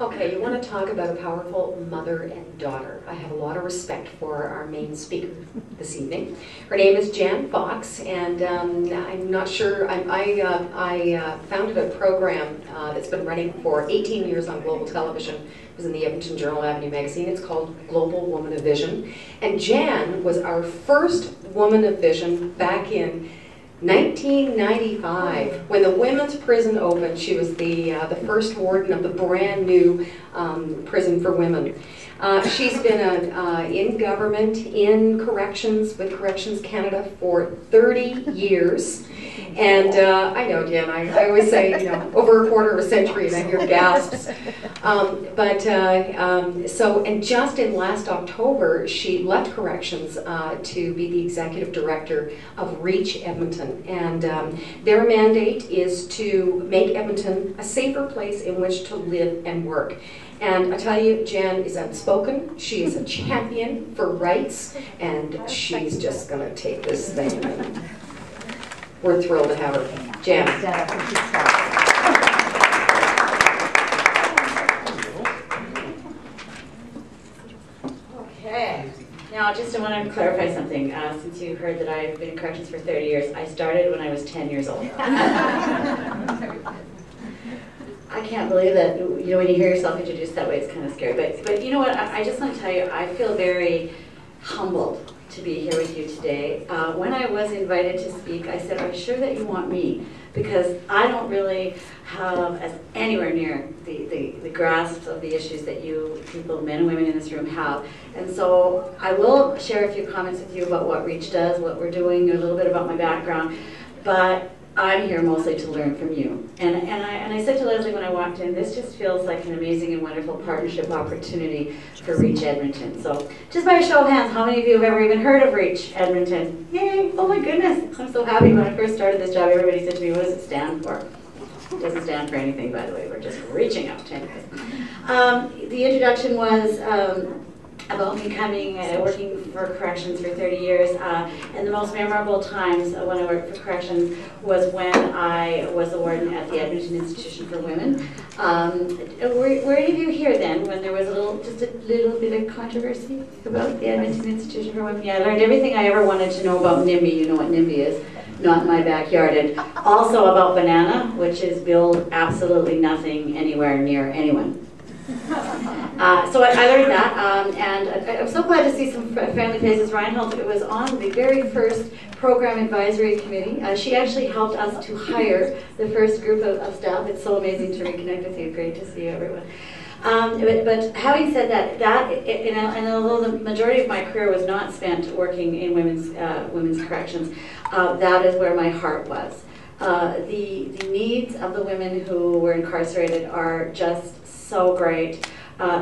Okay, you want to talk about a powerful mother and daughter. I have a lot of respect for our main speaker this evening. Her name is Jan Fox, and I'm not sure, I founded a program that's been running for 18 years on global television. It was in the Edmonton Journal Avenue magazine. It's called Global Woman of Vision. And Jan was our first woman of vision back in 1995, when the women's prison opened. She was the first warden of the brand new prison for women. She's been in government, in corrections, with Corrections Canada for 30 years. And I know, Jan, I always say, you know, over a quarter of a century, and I hear gasps. And just in last October, she left Corrections to be the executive director of REACH Edmonton. And their mandate is to make Edmonton a safer place in which to live and work. And I tell you, Jan is outspoken. She is a champion for rights, and she's just going to take this thing. And we're thrilled to have her. Jan. Okay. Now, just I want to clarify something. Since you heard that I've been in corrections for 30 years, I started when I was 10 years old. I can't believe that, you know, when you hear yourself introduced that way, it's kind of scary. But you know what, I just want to tell you, I feel very humbled to be here with you today. When I was invited to speak, I said, "Are you sure that you want me?" Because I don't really have anywhere near the grasp of the issues that you people, men and women in this room, have. And so I will share a few comments with you about what REACH does, what we're doing, a little bit about my background. But I'm here mostly to learn from you. And I said to Lesley when I walked in, this just feels like an amazing and wonderful partnership opportunity for REACH Edmonton. So just by a show of hands, how many of you have ever even heard of REACH Edmonton? Yay, oh my goodness. I'm so happy. When I first started this job, everybody said to me, what does it stand for? It doesn't stand for anything, by the way. We're just reaching out to anything. The introduction was about me coming, working for Corrections for 30 years, and the most memorable times when I worked for Corrections was when I was a warden at the Edmonton Institution for Women. Were any of you here then when there was just a little bit of controversy about the Edmonton Institution for Women? Yeah, I learned everything I ever wanted to know about NIMBY. You know what NIMBY is. Not in my backyard. And also about banana, which is build absolutely nothing anywhere near anyone. So I learned that, and I'm so glad to see some friendly faces. Reinhold was on the very first program advisory committee. She actually helped us to hire the first group of staff. It's so amazing to reconnect with you. Great to see you, everyone. But having said that, and although the majority of my career was not spent working in women's corrections, that is where my heart was. The needs of the women who were incarcerated are just so great.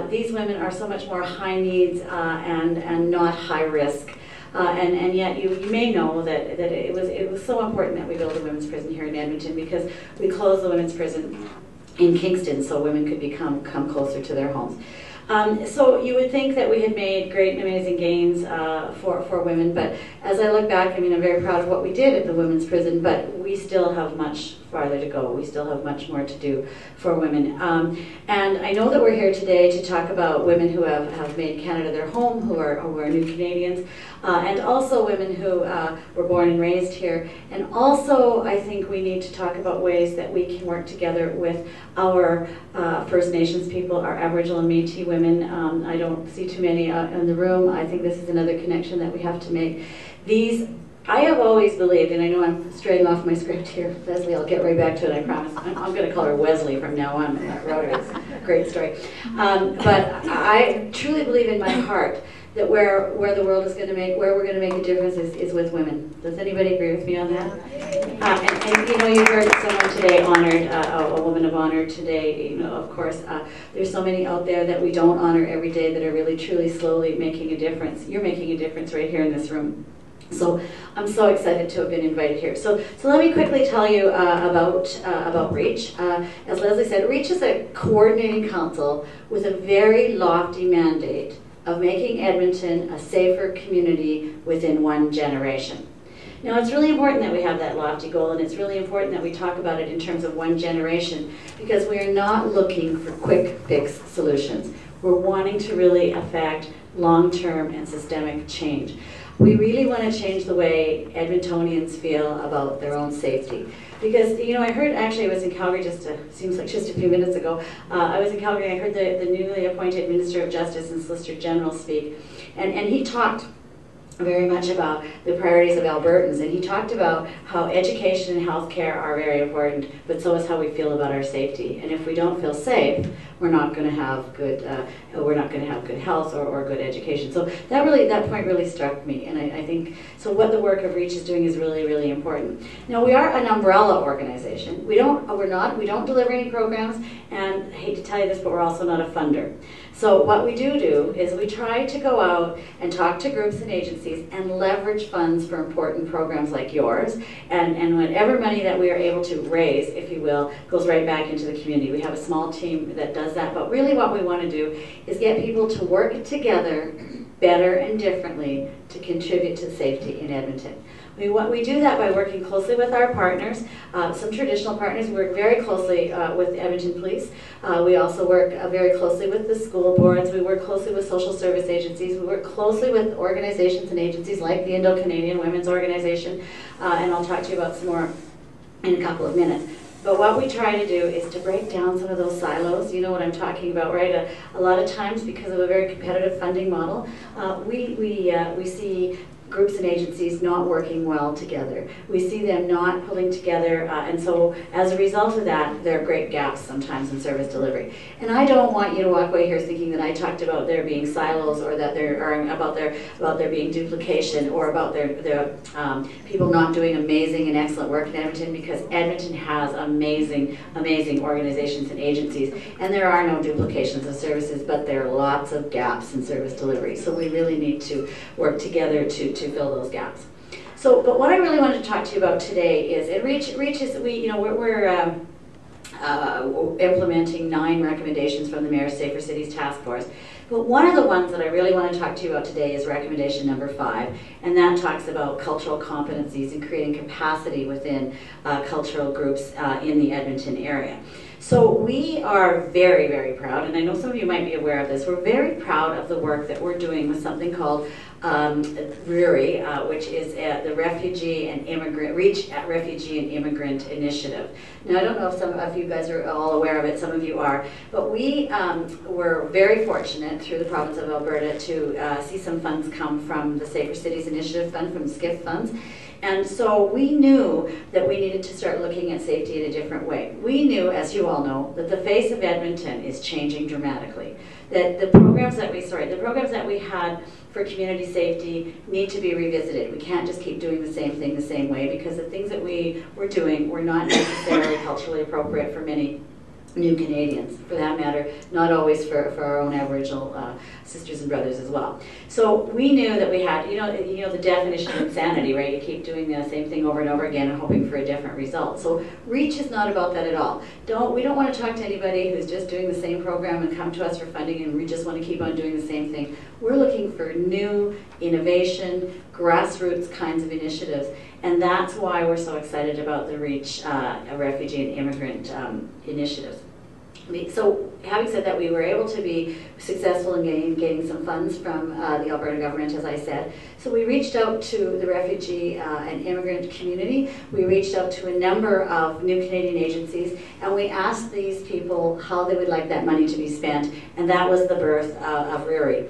These women are so much more high needs and not high risk. And yet you may know that it was so important that we build a women's prison here in Edmonton, because we closed the women's prison in Kingston so women could come closer to their homes. So you would think that we had made great and amazing gains for women, but as I look back, I mean, I'm very proud of what we did at the women's prison, but we still have much farther to go. We still have much more to do for women. And I know that we're here today to talk about women who have made Canada their home, who are new Canadians, and also women who were born and raised here. And also, I think we need to talk about ways that we can work together with our First Nations people, our Aboriginal and Métis women. I don't see too many in the room. I think this is another connection that we have to make. I have always believed, and I know I'm straying off my script here, Lesley, I'll get right back to it, I promise. I'm going to call her Wesley from now on. I wrote her. It's a great story. But I truly believe in my heart that where the world is going to where we're going to make a difference is with women. Does anybody agree with me on that? And you know, you heard someone today honored, a woman of honor today. You know, of course, there's so many out there that we don't honor every day that are really, truly, slowly making a difference. You're making a difference right here in this room. So I'm so excited to have been invited here. So let me quickly tell you about REACH. As Lesley said, REACH is a coordinating council with a very lofty mandate of making Edmonton a safer community within one generation. Now, it's really important that we have that lofty goal, and it's really important that we talk about it in terms of one generation, because we are not looking for quick fix solutions. We're wanting to really affect long-term and systemic change. We really want to change the way Edmontonians feel about their own safety. Because, you know, I heard, actually I was in Calgary seems like just a few minutes ago, I was in Calgary, I heard the newly appointed Minister of Justice and Solicitor General speak, and he talked very much about the priorities of Albertans, and he talked about how education and healthcare are very important, but so is how we feel about our safety. And if we don't feel safe, we're not going to have good health or good education. So that point really struck me, and I think so. What the work of REACH is doing is really, really important. Now, we are an umbrella organization. We don't deliver any programs, and I hate to tell you this, but we're also not a funder. So what we do is we try to go out and talk to groups and agencies and leverage funds for important programs like yours, and whatever money that we are able to raise, if you will, goes right back into the community. We have a small team that does that, but really what we want to do is get people to work together better and differently to contribute to safety in Edmonton. We do that by working closely with our partners, some traditional partners. We work very closely with Edmonton Police. We also work very closely with the school boards. We work closely with social service agencies. We work closely with organizations and agencies like the Indo-Canadian Women's Organization, and I'll talk to you about some more in a couple of minutes. But what we try to do is to break down some of those silos. You know what I'm talking about, right? A lot of times, because of a very competitive funding model, we see groups and agencies not working well together. We see them not pulling together, and so as a result of that, there are great gaps sometimes in service delivery. And I don't want you to walk away here thinking that I talked about there being silos, or that about there being duplication, or about their people not doing amazing and excellent work in Edmonton, because Edmonton has amazing organizations and agencies, and there are no duplications of services, but there are lots of gaps in service delivery. So we really need to work together to fill those gaps. So, but what I really wanted to talk to you about today is, at REACH is, we're implementing 9 recommendations from the Mayor's Safer Cities Task Force. But one of the ones that I really want to talk to you about today is recommendation number 5, and that talks about cultural competencies and creating capacity within cultural groups in the Edmonton area. So we are very, very proud, and I know some of you might be aware of this, we're very proud of the work that we're doing with something called REACH, which is the REACH Refugee and Immigrant Initiative. Now, I don't know if some of you guys are all aware of it, some of you are, but we were very fortunate through the province of Alberta to see some funds come from the Safer Cities Initiative Fund, from SCIF funds. And so we knew that we needed to start looking at safety in a different way. We knew, as you all know, that the face of Edmonton is changing dramatically. That the programs that we had for community safety need to be revisited. We can't just keep doing the same thing the same way, because the things that we were doing were not necessarily culturally appropriate for many new Canadians, for that matter, not always for our own Aboriginal sisters and brothers as well. So we knew that we had, you know the definition of insanity, right? You keep doing the same thing over and over again and hoping for a different result. So REACH is not about that at all. We don't want to talk to anybody who's just doing the same program and come to us for funding and we just want to keep on doing the same thing. We're looking for new innovation, grassroots kinds of initiatives, and that's why we're so excited about the REACH Refugee and Immigrant initiatives. So, having said that, we were able to be successful in getting some funds from the Alberta government, as I said. So we reached out to the refugee and immigrant community. We reached out to a number of new Canadian agencies, and we asked these people how they would like that money to be spent, and that was the birth of REACH.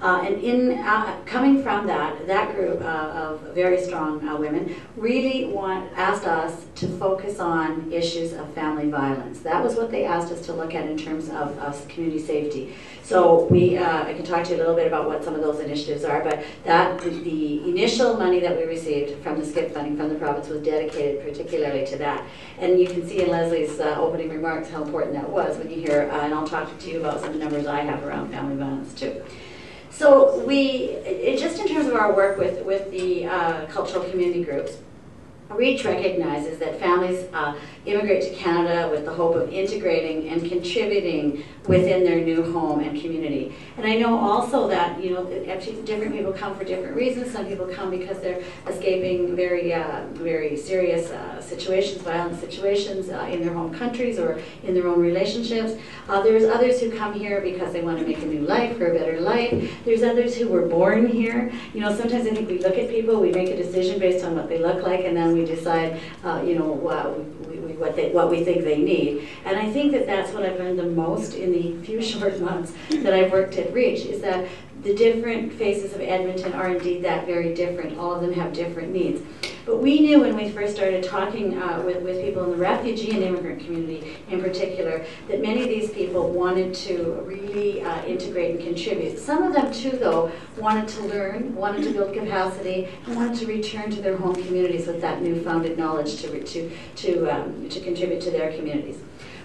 And coming from that group of very strong women really asked us to focus on issues of family violence. That was what they asked us to look at in terms of community safety. So I can talk to you a little bit about what some of those initiatives are, but the initial money that we received from the SCIF funding from the province was dedicated particularly to that. And you can see in Lesley's opening remarks how important that was when you hear, and I'll talk to you about some of the numbers I have around family violence too. So just in terms of our work with the cultural community groups, REACH recognizes that families immigrate to Canada with the hope of integrating and contributing within their new home and community. And I know also that, you know, different people come for different reasons. Some people come because they're escaping very serious situations, violent situations in their home countries or in their own relationships. There's others who come here because they want to make a new life or a better life. There's others who were born here. You know, sometimes I think we look at people, we make a decision based on what they look like, and then we decide, you know, what we think they need. And I think that that's what I've learned the most in the few short months that I've worked at REACH, is that the different faces of Edmonton are indeed that very different. All of them have different needs. But we knew when we first started talking with people in the refugee and immigrant community in particular, that many of these people wanted to really integrate and contribute. Some of them too, though, wanted to learn, wanted to build capacity, and wanted to return to their home communities with that newfounded knowledge to contribute to their communities.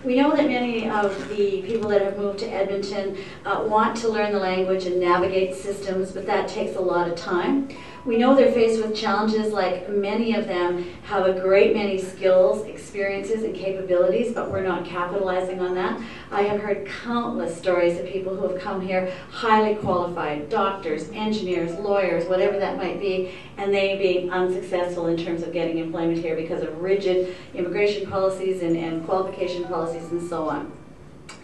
We know that many of the people that have moved to Edmonton want to learn the language and navigate systems, but that takes a lot of time. We know they're faced with challenges, like many of them have a great many skills, experiences, and capabilities, but we're not capitalizing on that. I have heard countless stories of people who have come here highly qualified, doctors, engineers, lawyers, whatever that might be, and they being unsuccessful in terms of getting employment here because of rigid immigration policies and qualification policies and so on.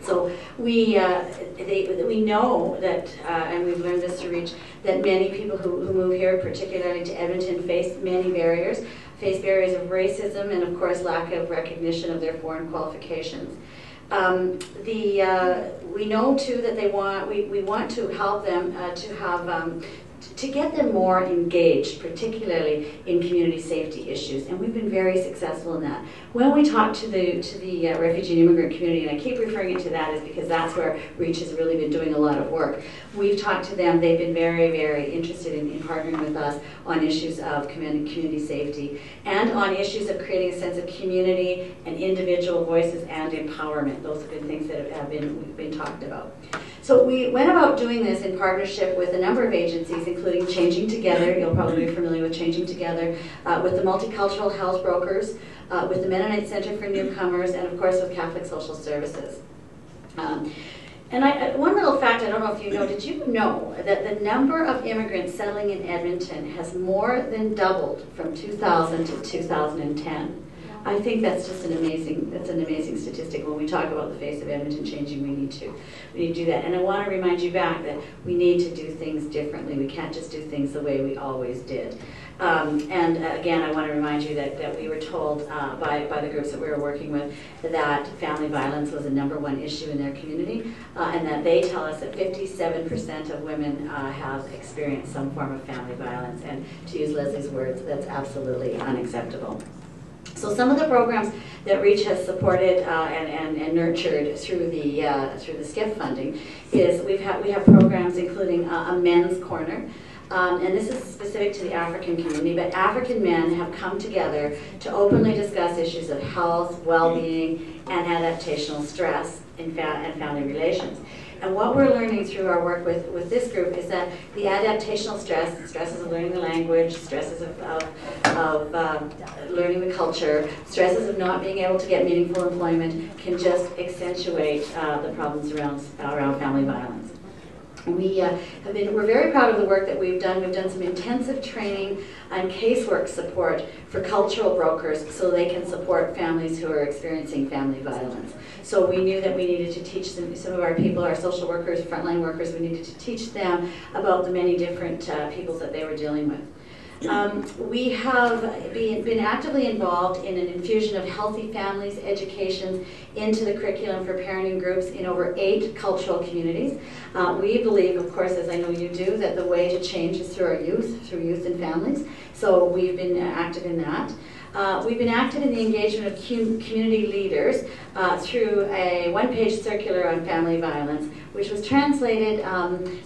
So we know that, and we've learned this through REACH, that many people who move here, particularly to Edmonton, face many barriers, face barriers of racism and, of course, lack of recognition of their foreign qualifications. We know too that we want to help them to get them more engaged, particularly in community safety issues, and we've been very successful in that. When we talk to the refugee and immigrant community, and I keep referring to that is because that's where REACH has really been doing a lot of work. We've talked to them, they've been very, very interested in partnering with us on issues of community safety and on issues of creating a sense of community and individual voices and empowerment. Those have been things that have been talked about. So we went about doing this in partnership with a number of agencies, including Changing Together, you'll probably be familiar with Changing Together, with the Multicultural Health Brokers, with the Mennonite Center for Newcomers, and of course with Catholic Social Services. And one little fact, I don't know if you know, did you know that the number of immigrants settling in Edmonton has more than doubled from 2000 to 2010? I think that's just an amazing statistic. When we talk about the face of Edmonton changing, we need to do that. And I want to remind you back that we need to do things differently. We can't just do things the way we always did. Again, I want to remind you that we were told by the groups that we were working with that family violence was a #1 issue in their community, and that they tell us that 57% of women have experienced some form of family violence. And to use Lesley's words, that's absolutely unacceptable. So some of the programs that REACH has supported and nurtured through the SCIF funding is we have programs including a men's corner. And this is specific to the African community, but African men have come together to openly discuss issues of health, well-being, and adaptational stress and family relations. And what we're learning through our work with this group is that the adaptational stresses of learning the language, stresses of learning the culture, stresses of not being able to get meaningful employment can just accentuate the problems around family violence. We're very proud of the work that we've done. We've done some intensive training and casework support for cultural brokers so they can support families who are experiencing family violence. So we knew that we needed to teach some of our people, our social workers, frontline workers, we needed to teach them about the many different peoples that they were dealing with. We have been actively involved in an infusion of healthy families education into the curriculum for parenting groups in over 8 cultural communities. We believe, of course, as I know you do, that the way to change is through our youth, through youth and families. So we've been active in that. We've been active in the engagement of community leaders through a one-page circular on family violence, which was translated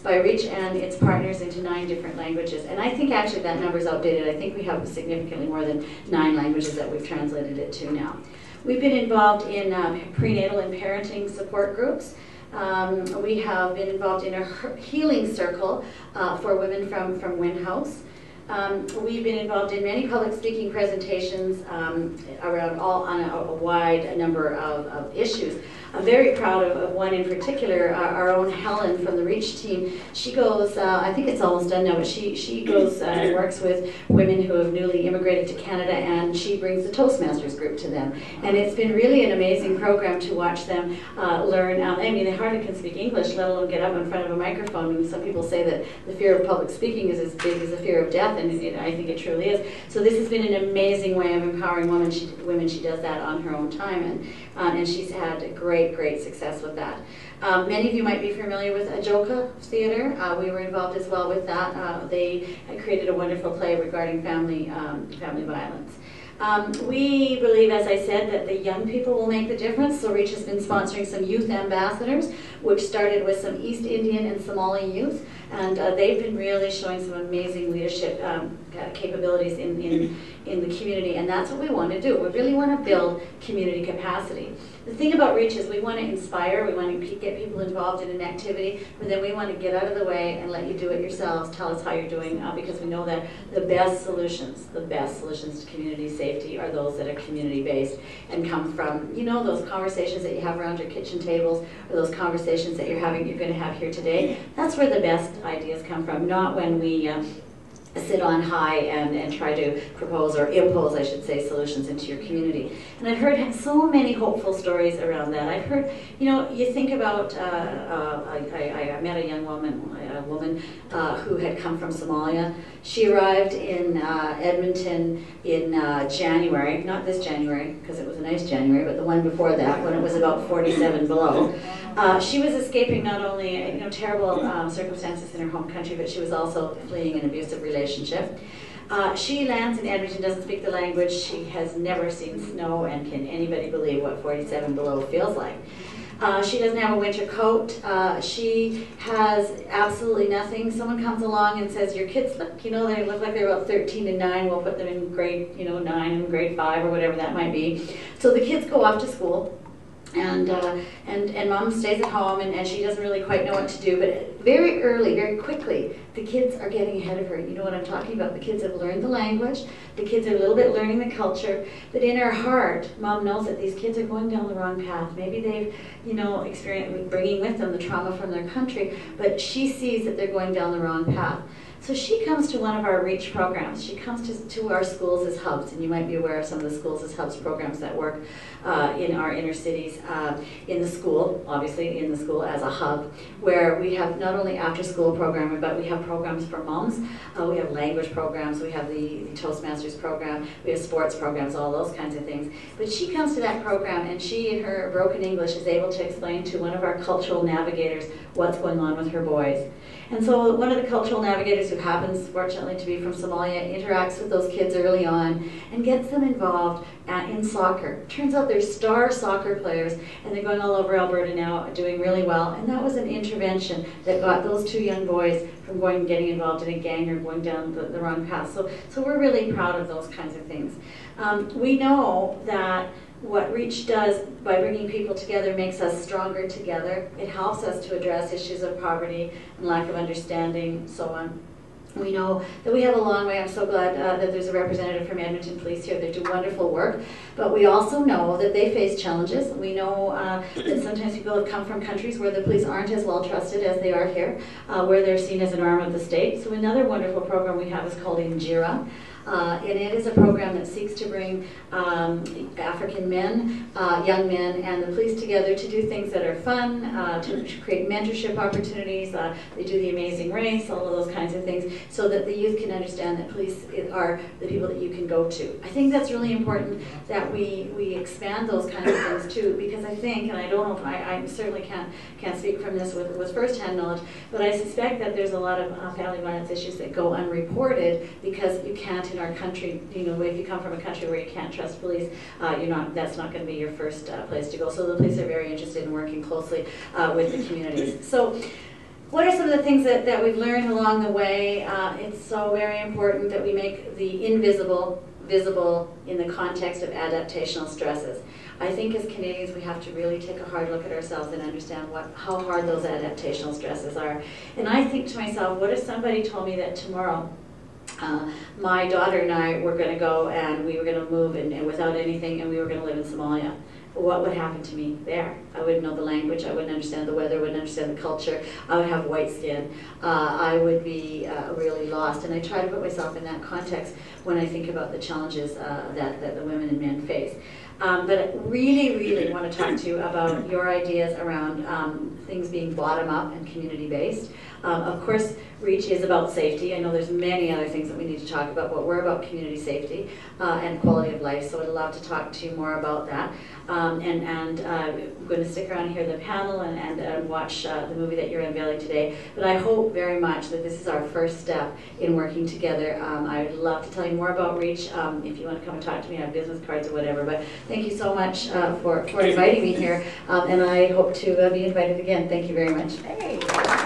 by REACH and its partners into 9 different languages. And I think actually that number is outdated. I think we have significantly more than 9 languages that we've translated it to now. We've been involved in prenatal and parenting support groups. We have been involved in a healing circle for women from Win House. We've been involved in many public speaking presentations around on a wide number of issues. I'm very proud of one in particular, our own Helen from the REACH team. She goes, I think it's almost done now, but she goes and works with women who have newly immigrated to Canada, and she brings the Toastmasters group to them. And it's been really an amazing program to watch them learn. I mean, they hardly can speak English, let alone get up in front of a microphone. And some people say that the fear of public speaking is as big as the fear of death, and I think it truly is. So this has been an amazing way of empowering women. She does that on her own time, and she's had great success with that. Many of you might be familiar with Ajoka Theatre. We were involved as well with that. They created a wonderful play regarding family violence. We believe, as I said, that the young people will make the difference. So REACH has been sponsoring some youth ambassadors, which started with some East Indian and Somali youth. And they've been really showing some amazing leadership capabilities in the community, and that's what we want to do. We really want to build community capacity. The thing about REACH is we want to inspire, we want to get people involved in an activity, but then we want to get out of the way and let you do it yourselves, tell us how you're doing, because we know that the best solutions to community safety are those that are community-based and come from, you know, those conversations that you have around your kitchen tables, or those conversations that you're going to have here today. That's where the best ideas come from, not when we sit on high and try to propose, or impose, I should say, solutions into your community. And I've heard so many hopeful stories around that. I've heard, you know, you think about, I met a young woman, who had come from Somalia. She arrived in Edmonton in January, not this January, because it was a nice January, but the one before that, when it was about 47 below. She was escaping not only, you know, terrible circumstances in her home country, but she was also fleeing an abusive relationship. She lands in Edmonton, doesn't speak the language, she has never seen snow, and can anybody believe what 47 below feels like? She doesn't have a winter coat. She has absolutely nothing. Someone comes along and says, your kids look, you know, they look like they're about 13 and 9. We'll put them in grade, you know, 9 and grade 5 or whatever that might be. So the kids go off to school. And mom stays at home, and she doesn't really quite know what to do, but very early, very quickly, the kids are getting ahead of her. You know what I'm talking about? The kids have learned the language, the kids are a little bit learning the culture, but in her heart, mom knows that these kids are going down the wrong path. Maybe they've, you know, experienced bringing with them the trauma from their country, but she sees that they're going down the wrong path. So she comes to one of our REACH programs. She comes to our schools as hubs, and you might be aware of some of the schools as hubs programs that work in our inner cities, in the school, obviously in the school as a hub, where we have not only after-school programming, but we have programs for moms. We have language programs, we have the Toastmasters program, we have sports programs, all those kinds of things. But she comes to that program, and she, in her broken English, is able to explain to one of our cultural navigators what's going on with her boys. And so one of the cultural navigators, who happens, fortunately, to be from Somalia, interacts with those kids early on and gets them involved in soccer. Turns out they're star soccer players, and they're going all over Alberta now, doing really well. And that was an intervention that got those two young boys from getting involved in a gang or going down the wrong path. So we're really proud of those kinds of things. We know that what REACH does by bringing people together makes us stronger together. It helps us to address issues of poverty and lack of understanding, so on. We know that we have a long way. I'm so glad that there's a representative from Edmonton Police here. They do wonderful work, but we also know that they face challenges. We know that sometimes people have come from countries where the police aren't as well trusted as they are here, where they're seen as an arm of the state. So another wonderful program we have is called Injira. And it is a program that seeks to bring African men, young men, and the police together to do things that are fun, to create mentorship opportunities. They do the Amazing Race, all of those kinds of things, so that the youth can understand that police are the people that you can go to. I think that's really important that we expand those kinds of things too, because I think, and I don't know if I certainly can't speak from this with first-hand knowledge, but I suspect that there's a lot of family violence issues that go unreported because you can't, in our country, you know, if you come from a country where you can't trust police, that's not going to be your first place to go. So the police are very interested in working closely with the communities. So what are some of the things that we've learned along the way? It's so very important that we make the invisible visible in the context of adaptational stresses. I think as Canadians we have to really take a hard look at ourselves and understand how hard those adaptational stresses are. And I think to myself, what if somebody told me that tomorrow My daughter and I were going to go and we were going to move and without anything, and we were going to live in Somalia. What would happen to me there? I wouldn't know the language, I wouldn't understand the weather, I wouldn't understand the culture, I would have white skin, I would be really lost. And I try to put myself in that context when I think about the challenges that the women and men face. But I really want to talk to you about your ideas around things being bottom-up and community-based. Of course, REACH is about safety. I know there's many other things that we need to talk about, but we're about community safety and quality of life, so I'd love to talk to you more about that. I'm going to stick around here in the panel and watch the movie that you're unveiling today, but I hope very much that this is our first step in working together. I would love to tell you more about REACH if you want to come and talk to me. I have business cards or whatever, but thank you so much for inviting me here, and I hope to be invited again. Thank you very much. Hey.